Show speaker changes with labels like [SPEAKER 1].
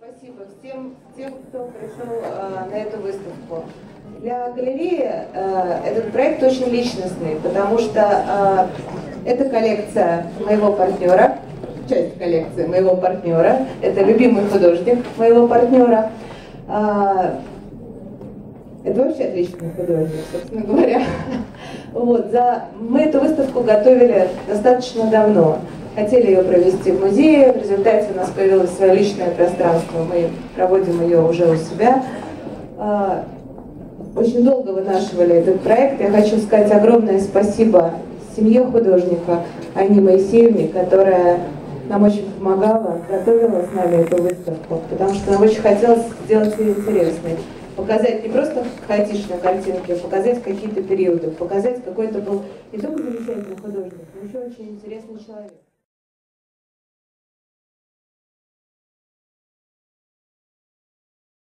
[SPEAKER 1] Спасибо всем тем, кто пришел на эту выставку. Для галереи этот проект очень личностный, потому что это коллекция моего партнера, часть коллекции моего партнера, это любимый художник моего партнера. Это вообще отличный художник, собственно говоря. Вот, мы эту выставку готовили достаточно давно. Хотели ее провести в музее, в результате у нас появилось свое личное пространство, мы проводим ее уже у себя. Очень долго вынашивали этот проект. Я хочу сказать огромное спасибо семье художника Анне Моисеевне, которая нам очень помогала, готовила с нами эту выставку, потому что нам очень хотелось сделать ее интересной. Показать не просто хаотичные картинки, а показать какие-то периоды, показать, какой это был не только замечательный художник, но еще очень интересный человек.